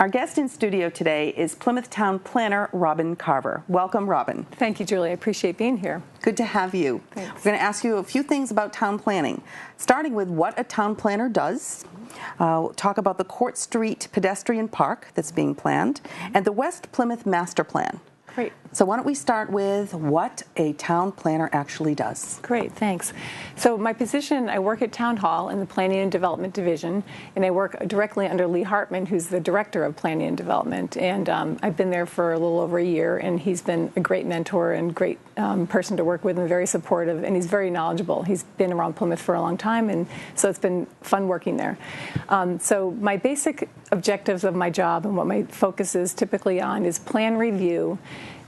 Our guest in studio today is Plymouth Town Planner Robin Carver. Welcome, Robin. Thank you, Julie. I appreciate being here. Good to have you. Thanks. We're going to ask you a few things about town planning, starting with what a town planner does. Talk about the Court Street Pedestrian Park that's being planned, and the West Plymouth Master Plan. Great. So why don't we start with what a town planner actually does? Great, thanks. So my position, I work at Town Hall in the Planning and Development Division, and I work directly under Lee Hartman, who's the Director of Planning and Development. And I've been there for a little over a year, and he's been a great mentor and great person to work with and very supportive, and he's very knowledgeable. He's been around Plymouth for a long time, and so it's been fun working there. So my basic objectives of my job and what my focus is typically on is plan review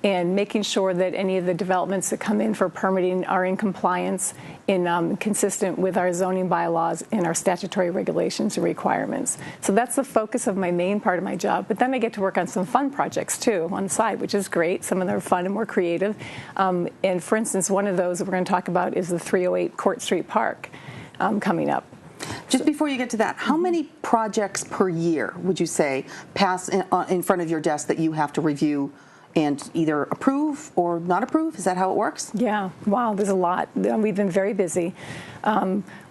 and making sure that any of the developments that come in for permitting are in compliance and consistent with our zoning bylaws and our statutory regulations and requirements. So that's the focus of my main part of my job. But then I get to work on some fun projects too on the side, which is great. Some of them are fun and more creative. And for instance, one of those that we're going to talk about is the 308 Court Street Park coming up. Just before you get to that, how many projects per year would you say pass in front of your desk that you have to review and either approve or not approve? Is that how it works? Yeah, wow, there's a lot. We've been very busy.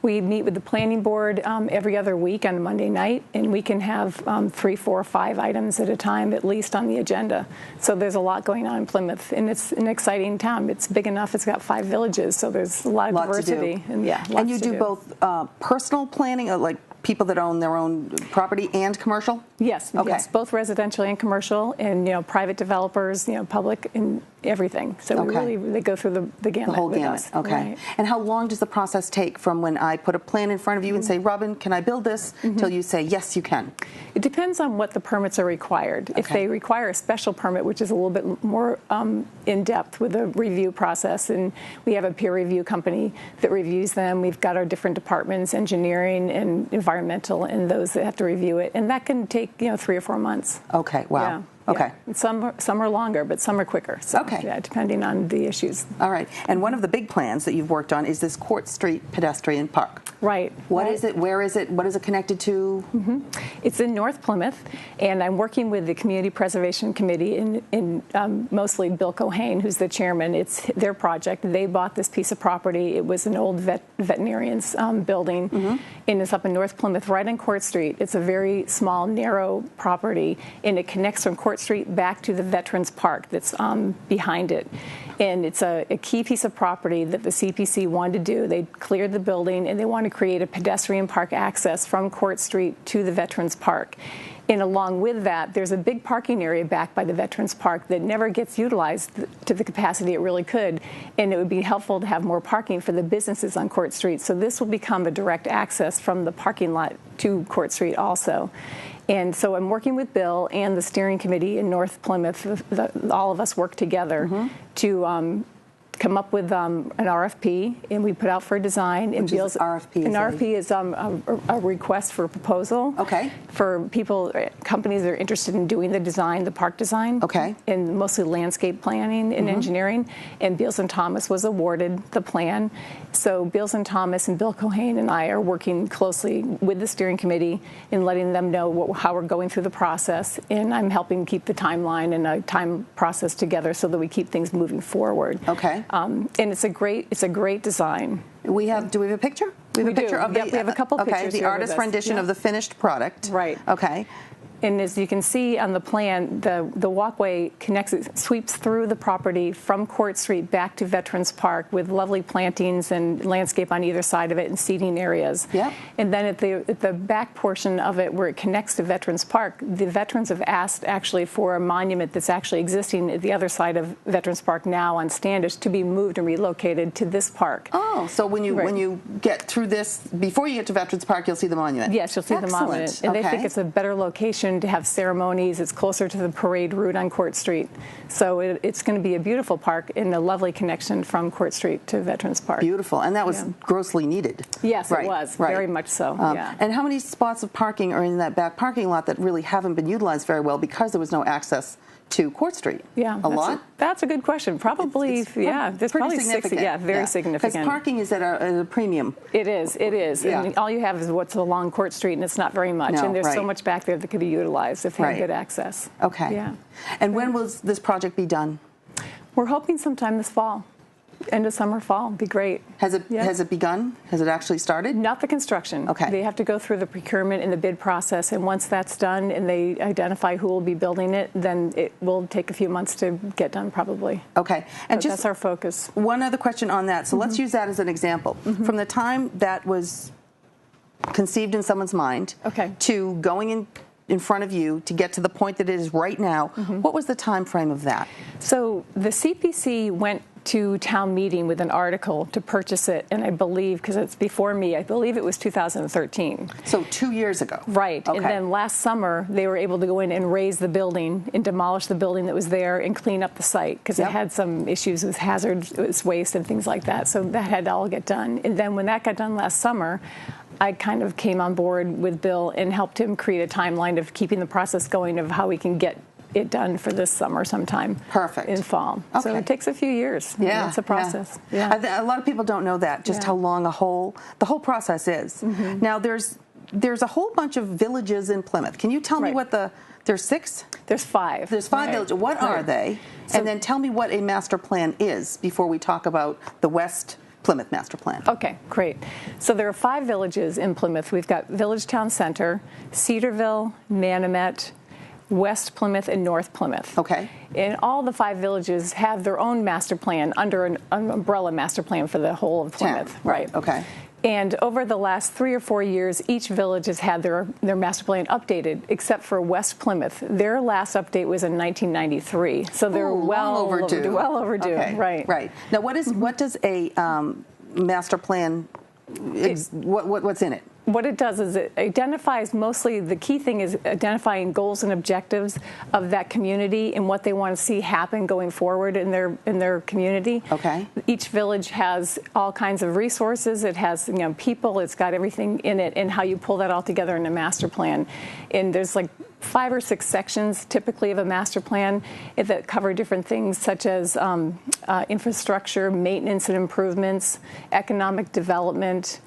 We meet with the planning board every other week on a Monday night, and we can have 3, 4, 5 items at a time at least on the agenda. So there's a lot going on in Plymouth, and it's an exciting town. It's big enough. It's got 5 villages, so there's a lot of diversity. And yeah, and you do both personal planning, like people that own their own property, and commercial? Yes, okay. Yes, both residential and commercial, and private developers, public, and everything. So they go through the gamut. The whole with gamut. us. Okay. Right. And how long does the process take from when I put a plan in front of you and say, Robin, can I build this, till you say, yes, you can? It depends on what the permits are required. If they require a special permit, which is a little bit more in-depth with a review process, and we have a peer review company that reviews them. We've got our different departments, engineering and environmental, and those that have to review it. And that can take 3 or 4 months. Okay, wow. Yeah. Okay. Yeah. Some are longer, but some are quicker. So, yeah, depending on the issues. All right. And one of the big plans that you've worked on is this Court Street Pedestrian Park. Right. What is it? Where is it? What is it connected to? It's in North Plymouth, and I'm working with the Community Preservation Committee in mostly Bill Cohane, who's the chairman. It's their project. They bought this piece of property. It was an old veterinarian's building, and it's up in North Plymouth, right on Court Street. It's a very small, narrow property, and it connects from Court Street back to the Veterans Park that's behind it. And it's a key piece of property that the CPC wanted to do. They cleared the building, and they want to create a pedestrian park access from Court Street to the Veterans Park. And along with that, there's a big parking area back by the Veterans Park that never gets utilized to the capacity it really could. And it would be helpful to have more parking for the businesses on Court Street. So this will become a direct access from the parking lot to Court Street also. And so I'm working with Bill and the steering committee in North Plymouth. All of us work together to come up with an RFP, and we put out for a design. Which is RFP? An RFP is a request for a proposal for companies that are interested in doing the design, the park design, and mostly landscape planning and engineering. And Beals and Thomas was awarded the plan. So Beals and Thomas and Bill Cohane and I are working closely with the steering committee and letting them know how we're going through the process. And I'm helping keep the timeline and a time process together so that we keep things moving forward. Okay. And it's a great design. Do we have a picture? We have a picture of we have a couple pictures. The artist rendition of the finished product. Right. Okay. And as you can see on the plan, the walkway sweeps through the property from Court Street back to Veterans Park with lovely plantings and landscape on either side of it and seating areas. Yeah. And then at the back portion of it where it connects to Veterans Park, the veterans have asked actually for a monument that's actually existing at the other side of Veterans Park now on Standish to be moved and relocated to this park. Oh, so when you get through this, before you get to Veterans Park, you'll see the monument. Yes, you'll see the monument. And they think it's a better location to have ceremonies. It's closer to the parade route on Court Street. So it's going to be a beautiful park and a lovely connection from Court Street to Veterans Park. Beautiful. And that was grossly needed. Yes, it was. Very much so. And how many spots of parking are in that back parking lot that really haven't been utilized very well because there was no access to Court Street? Yeah, a lot. That's a good question. Probably, there's probably significant. 60. Yeah, very significant. Because parking is at a premium. It is. It is. Yeah. And all you have is what's along Court Street, and it's not very much. No, and there's so much back there that could be utilized if they have Right. good access. Okay. Yeah. And when will this project be done? We're hoping sometime this fall. End of summer, fall, be great. Has it begun? Has it actually started? Not the construction. Okay. They have to go through the procurement and the bid process, and once that's done and they identify who will be building it, then it will take a few months to get done probably. Okay. And But that's our focus. One other question on that. So let's use that as an example. From the time that was conceived in someone's mind Okay. to going in front of you to get to the point that it is right now, what was the time frame of that? So the CPC went to town meeting with an article to purchase it, and I believe, because it's before me, I believe it was 2013. So 2 years ago. Right. Okay. And then last summer, they were able to go in and raise the building and demolish the building that was there and clean up the site because it had some issues with hazardous waste and things like that. So that had to all get done. And then when that got done last summer, I kind of came on board with Bill and helped him create a timeline of keeping the process going of how we can get it done for this summer sometime. Perfect. In fall. Okay. So it takes a few years. Yeah, It's a process. Yeah. A lot of people don't know that, just how long the whole process is. Now, there's a whole bunch of villages in Plymouth. Can you tell me what there's 6? There's 5. There's 5 villages. What are they? And then tell me what a master plan is before we talk about the West Plymouth Master Plan. Okay, great. So there are 5 villages in Plymouth. We've got Village Town Center, Cedarville, Manomet, West Plymouth, and North Plymouth. Okay. And all the 5 villages have their own master plan under an umbrella master plan for the whole of Plymouth. Right. Okay. And over the last 3 or 4 years, each village has had their master plan updated, except for West Plymouth. Their last update was in 1993, so they're well overdue. Well overdue. Okay. Right. Right. Now, what does a master plan? What's in it? What it does is it identifies, mostly the key thing is identifying goals and objectives of that community and what they want to see happen going forward in their community. Okay. Each village has all kinds of resources. It has people. It's got everything in it, and how you pull that all together in a master plan. And there's like 5 or 6 sections typically of a master plan that cover different things such as infrastructure, maintenance and improvements, economic development,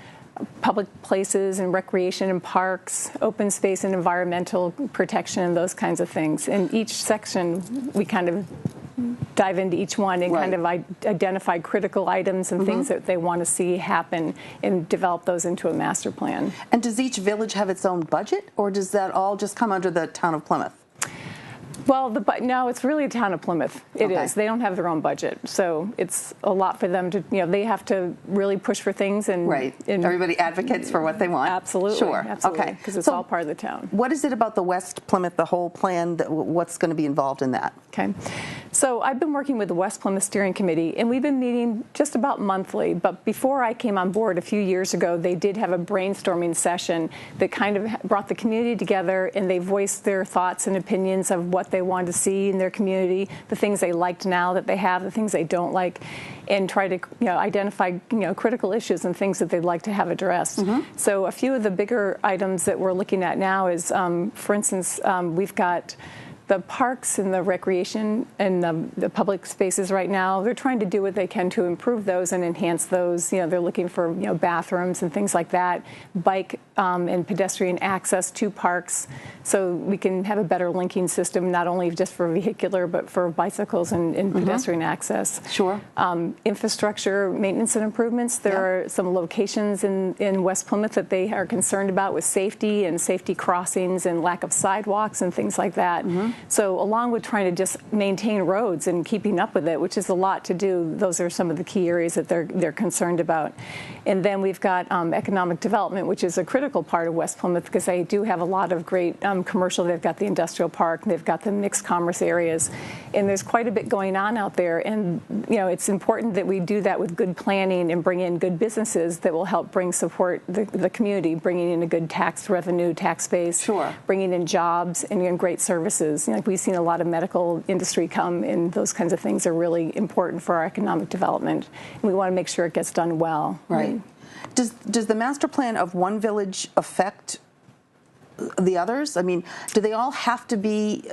public places and recreation and parks, open space and environmental protection, and those kinds of things. In each section, we kind of dive into each one and kind of identify critical items and things that they want to see happen and develop those into a master plan. And does each village have its own budget, or does that all just come under the town of Plymouth? Well, no, it's really a town of Plymouth. It is. They don't have their own budget, so it's a lot for them to. They have to really push for things and and everybody advocates for what they want. Absolutely, sure, absolutely, okay, because it's all part of the town. What is it about the West Plymouth, the whole plan? What's going to be involved in that? Okay, so I've been working with the West Plymouth Steering Committee, and we've been meeting just about monthly. But before I came on board a few years ago, they did have a brainstorming session that kind of brought the community together, and they voiced their thoughts and opinions of what they wanted to see in their community, the things they liked now that they have, the things they don't like, and try to identify critical issues and things that they'd like to have addressed. So a few of the bigger items that we're looking at now is, for instance, we've got the parks and the recreation and the public spaces right now. They're trying to do what they can to improve those and enhance those. They're looking for bathrooms and things like that, bike and pedestrian access to parks, so we can have a better linking system, not only just for vehicular but for bicycles and pedestrian access. Sure. Infrastructure, maintenance and improvements. There are some locations in West Plymouth that they are concerned about with safety and safety crossings and lack of sidewalks and things like that. So along with trying to just maintain roads and keeping up with it, which is a lot to do, those are some of the key areas that they're concerned about. And then we've got economic development, which is a critical part of West Plymouth because they do have a lot of great commercial. They've got the industrial park, they've got the mixed commerce areas, and there's quite a bit going on out there. And it's important that we do that with good planning and bring in good businesses that will help support the community, bringing in a good tax revenue, tax base, bringing in jobs and great services. Like we've seen a lot of medical industry come, and those kinds of things are really important for our economic development. And we want to make sure it gets done well. Right. Does the master plan of one village affect the others? I mean, do they all have to be,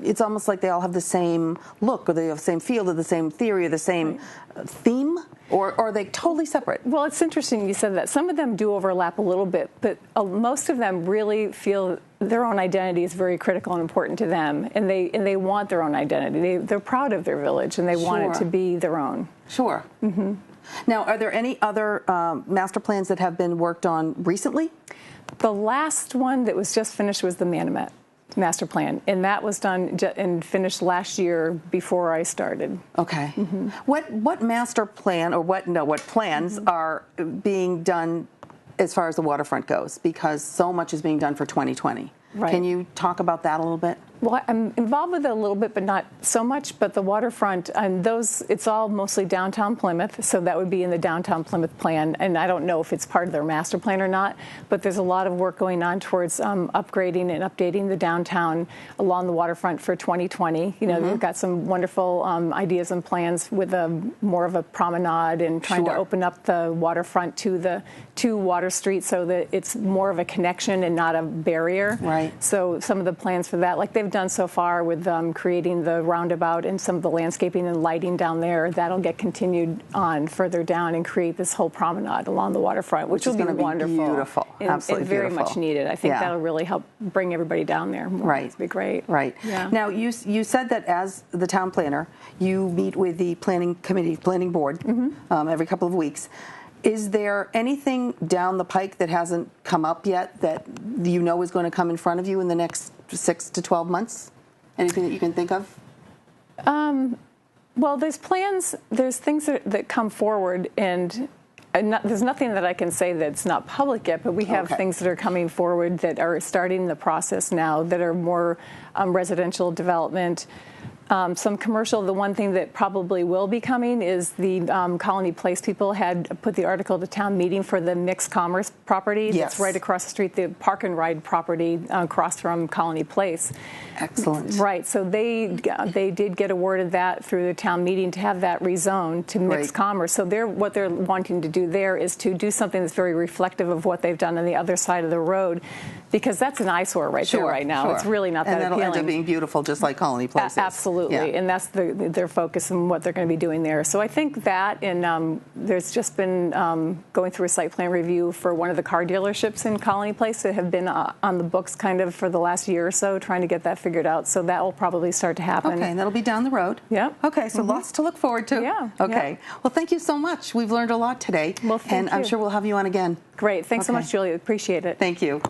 it's almost like they all have the same look, or they have the same feel, or the same theory, or the same theme? Or are they totally separate? Well, it's interesting you said that. Some of them do overlap a little bit, but most of them really feel their own identity is very critical and important to them, and they want their own identity. They're proud of their village, and they want it to be their own. Sure. Mm-hmm. Now, are there any other master plans that have been worked on recently? The last one that was just finished was the Manomet master plan, and that was done and finished last year before I started. Okay. Mm-hmm. What master plan, or what plans are being done as far as the waterfront goes? Because so much is being done for 2020. Right. Can you talk about that a little bit? Well, I'm involved with it a little bit, but not so much. But the waterfront, it's all mostly downtown Plymouth, so that would be in the downtown Plymouth plan. And I don't know if it's part of their master plan or not, but there's a lot of work going on towards upgrading and updating the downtown along the waterfront for 2020. You know, they've got some wonderful ideas and plans with more of a promenade and trying to open up the waterfront to the two water streets so that it's more of a connection and not a barrier. Right. So some of the plans for that, like they've done so far with creating the roundabout and some of the landscaping and lighting down there, that'll get continued on further down and create this whole promenade along the waterfront, which will be wonderful. Beautiful. Absolutely and very much needed. I think that'll really help bring everybody down there more. Right. It'll be great. Right. Yeah. Now, you said that as the town planner, you meet with the planning board every couple of weeks. Is there anything down the pike that hasn't come up yet that you know is going to come in front of you in the next 6 to 12 months? Anything that you can think of? Well, there's plans, there's things that come forward, and there's nothing that I can say that's not public yet, but we have things that are coming forward that are starting the process now that are more residential development. Some commercial. The one thing that probably will be coming is the Colony Place people had put the article to town meeting for the mixed commerce property that's right across the street, the park and ride property across from Colony Place. Excellent. Right. So they did get awarded that through the town meeting to have that rezoned to mixed commerce. So what they're wanting to do there is to do something that's very reflective of what they've done on the other side of the road, because that's an eyesore there right now. It's really not that appealing. And that'll end up being beautiful, just like Colony Place is. Absolutely, and that's their focus and what they're going to be doing there. So I think that, and there's just been going through a site plan review for one of the car dealerships in Colony Place that have been on the books kind of for the last year or so, trying to get that figured out. So that will probably start to happen. Okay, and that'll be down the road. Yeah. Okay, so lots to look forward to. Yeah. Okay. Yeah. Well, thank you so much. We've learned a lot today. Well, thank you. I'm sure we'll have you on again. Great. Thanks so much, Julia. Appreciate it. Thank you.